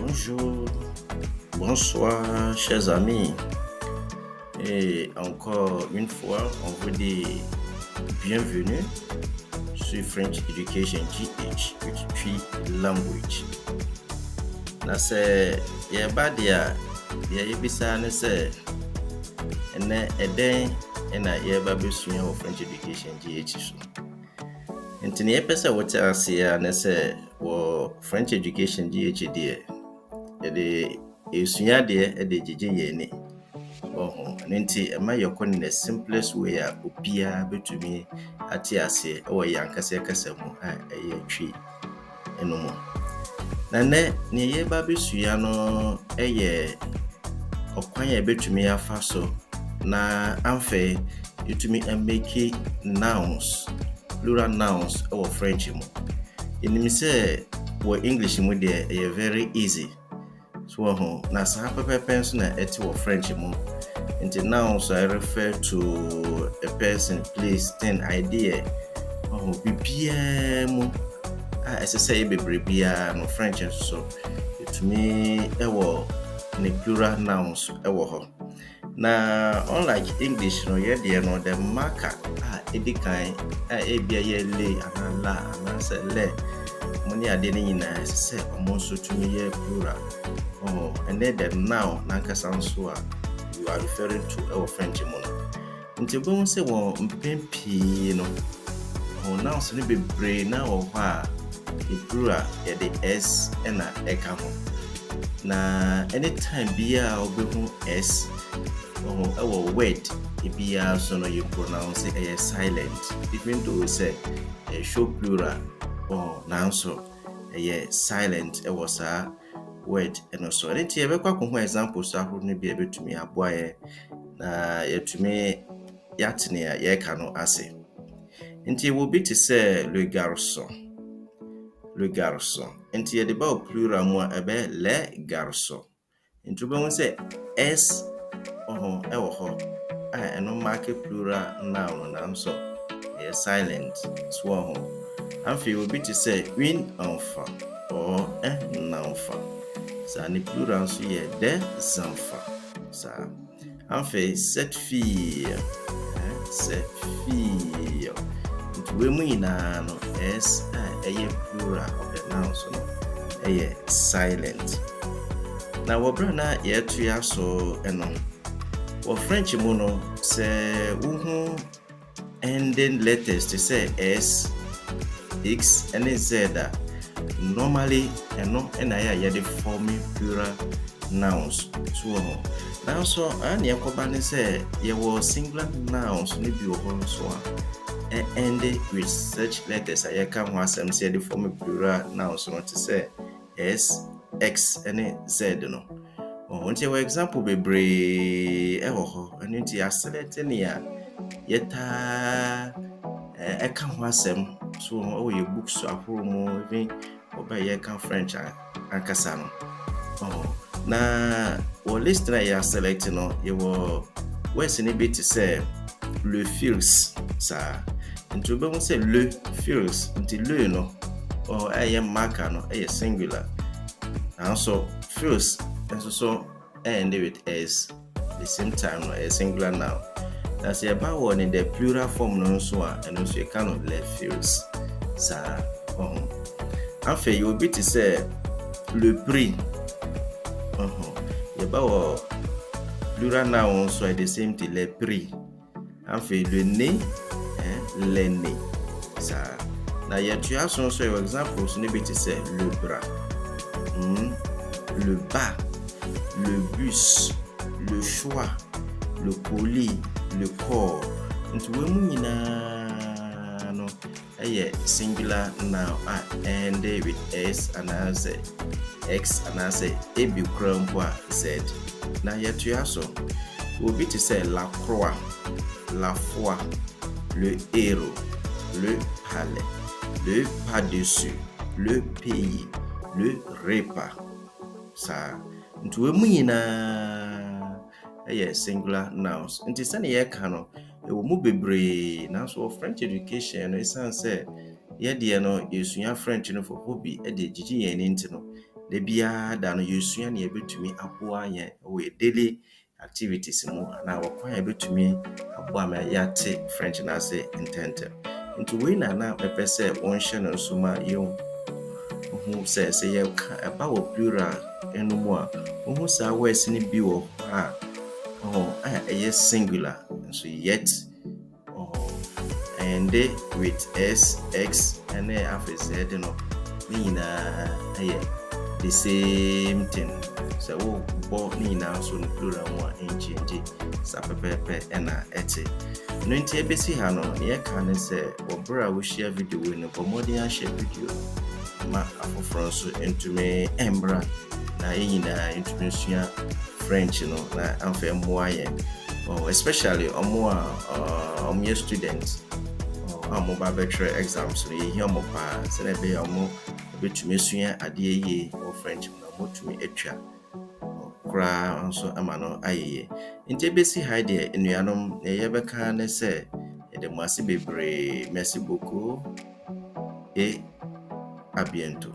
Bonjour, bonsoir chers amis. Et encore une fois, on vous dit bienvenue sur French Education GH, which language. Na se yeba dia yebisa ne se ene eden na yeba besua of French Education GH so. Ntini yepesa wote asia ne se wo French Education GH die de esua de gege yeni. Nti ema yekɔ in the simplest way a obia betumi ate ase wo yankase kasa mu a eye twi enomo. Na ne yeba besua no eye okwan ya betumi afa so na amfe yetumi make nouns, plural nouns or French mu. Enim say wo English mu de very easy. So na sa pepepen so na eti wo French mu. Into nouns I refer to a person, place, thing, idea. Bibia mu as I say bibia no French so to me the plural nouns ho. Now unlike English no the marker edikan ebia ye le anala anasa le money ade ni nyina say omonso to me plural. And then the noun nankasa so you are referring to our French mono. Nti bo say won mpempi no. Nouns ni bebre na o ha the plural the s and eka ho. Na anytime bia obehu s our word bia so no you pronounce it as silent, even though say show plural noun so silent it was a word and also nti ebekwa ko examples ahoro no bia betumi aboa na yetumi yatene ya yeka no ase. Nti will be to say le garçon. Nti ye de ba plural mu ebe les garçons. Nti be won say s ewo ho eno mark plural noun na so silent so and will be to say une enfant or un enfant. Ça n'est plural so des enfants. Ça en fait cette fille. We muina no s plural of the noun so silent. Now we brana yetu ya so eno wo French mu no say wo ending letters to say s, x and z normally eno ya the forming plural nouns so now so an yakoba ne say ye was singular nouns ni bi o so end with such letters I can ho asem say the form plural nouns so to say s, x and z no. Unti your example bebre ho anti select ne ya yeta eka ho asem so your books ahoro mu even oba ye kan French ankasa no. Na or listener ya select no you will words in bit to say le fils ça. Nti be won say le fils nti le no or marker no singular. And so fils and so end with s the same time no singular now. That's about one in the plural form no so and also you can le fils ça. Enfin you will be to say le prix. About plural noun so the same thing le prix. Enfin le nez les nez. Ça. Now you have some so examples maybe to say le bras, le bas, le bus, le choix, le colis, le corps. Into we no singular noun and with s and as x and as a b z. Now yet you also will be to say la croix, la foi, le héros, le palais, le pas-dessus, le pays, le repas. Ça nti we muina singular nouns. Nti sane ye ka no e wo mu bebre na so French education no isan say ye de no yesua French no for hobby e de gigi yen nti no da biara da no yɛsua ne yɛbɛtumi aboa yɛn wɔ daily activities mu na wɔkwan yɛbɛtumi aboa ma yɛate French na ase ntɛntɛm. Nti wei na mepɛ sɛ wɔnhyɛ no nso ma yɛhu sɛ yɛka ɛba wɔ plural no mu a wohu saa words no bi wɔ hɔ a ɛyɛ singular nso yet and with s, x, and after z no ne nyinaa ɛyɛ the same thing. So wo ne nyinaa nso no plural mu a ɛnchange saa pɛpɛɛpɛ ɛna ɛte. No nti ɛbɛsi ha no ne yɛka ne sɛ wɔbrɛ a wohyia video wei no bɔ mmɔden ahyɛ video ma afoforɔ nso ntumi ɛmbra na yɛn nyinaa ntumi nsua French no na amfa mmoa yɛn. Especially ɔmo a ɔmo yɛ students ɔmo ba bɛtwerɛ exams no yɛhia ɔmo paa sɛ na ɛbɛyɛ ɔmo bɛtumi asua adeɛ yie wɔ French mu na ɔmotumi atwa koraa nso ama no ayɛ yie. Nti ɛbɛsi ha deɛ nnuanom na yɛbɛka ne sɛ yɛde mo ase bebree. Merci beaucoup et à bientôt.